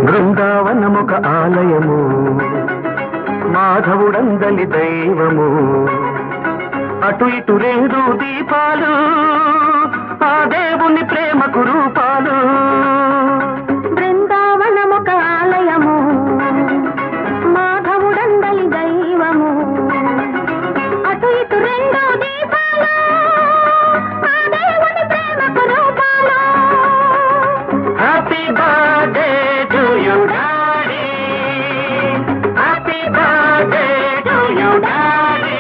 బృందావనమొక ఆలయము, మాధవుడందలి దైవము, అటు ఇటు రెండు దీపాలు, ఆ దేవుని ప్రేమకు రూపాలు. బృందావనమొక ఆలయము, మాధవుడందలి దైవము, అటు ఇటు రెండు దీపాలు, ఆ దేవుని ప్రేమకు రూపాలు. Happy birthday to you daddy, happy birthday to you daddy.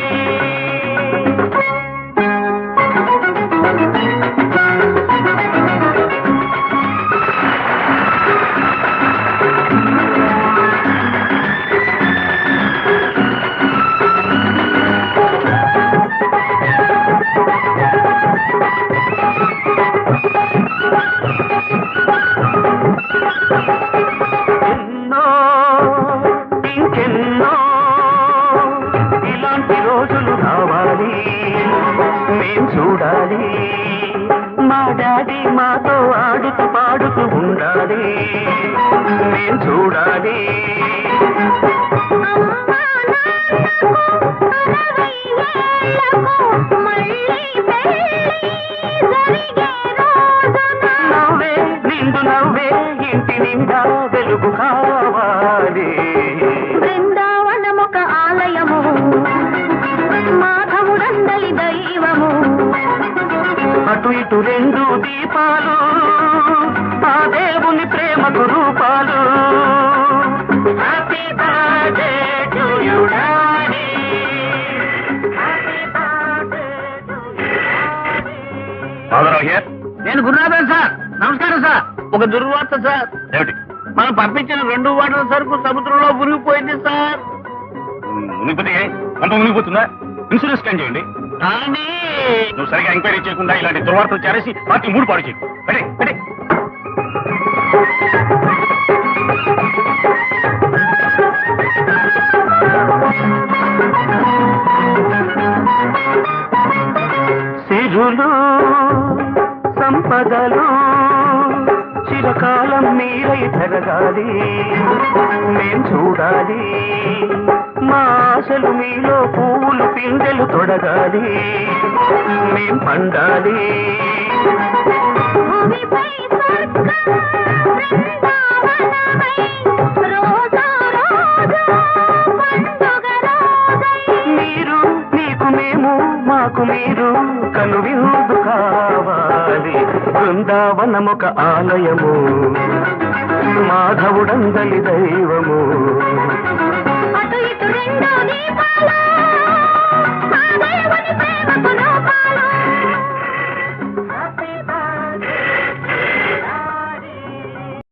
ఎన్నో ఇంకెన్నో ఇలాంటి రోజులు రావాలి, మేం చూడాలి. మా డాడీ మాతో ఆడుతూ పాడుతూ ఉండాలి, మేం చూడాలి. అమ్మా నాన్నకు 60 ఏళ్లకు మళ్ళీ పెళ్లి జరిగే రోజున నవ్వే నిండు నవ్వే ఇంటి నిండా వెలుగు కావాలి. బృందావనమొక ఆలయము, మాధవుడందలి దైవము, అటు ఇటు రెండు దీపాలు, ఆ దేవుని ప్రేమకు రూపాలు. Happy birthday to you daddy, happy birthday to you daddy. నేను గురునాథన్ సార్. నమస్కారం సార్. ఒక దుర్వార్త సార్. ఏమిటి? మనం పంపించిన 2 వాటర్ సరుకు సముద్రంలో మునిగిపోయింది సార్. మునిగిపోతే కొంత మునిగిపోతుందా? ఇన్సూరెన్స్ క్లెయిమ్ చేయండి. కానీ నువ్వు సరిగా ఎంక్వైరీ చేయకుండా ఇలాంటి దుర్వార్తలు చేరేసి పార్టీ మూడు పాడు చేయి. పెట్టే పెట్టే. సిరులు సంపదలు చిరకాలం మీరై పెరగాలి, మేం చూడాలి. మా ఆశలు మీలో పువ్వులు పిందెలు తొడగాలి, మేం పండాలి. భూమిపై స్వర్గం బృందావనమై, రోజా రోజు పండుగ రోజై. మీరు మీకు మేము మాకు మీరు కనువిందు కావాలి. బృందావనమొక ఆలయము, మాధవుడందలి దైవము,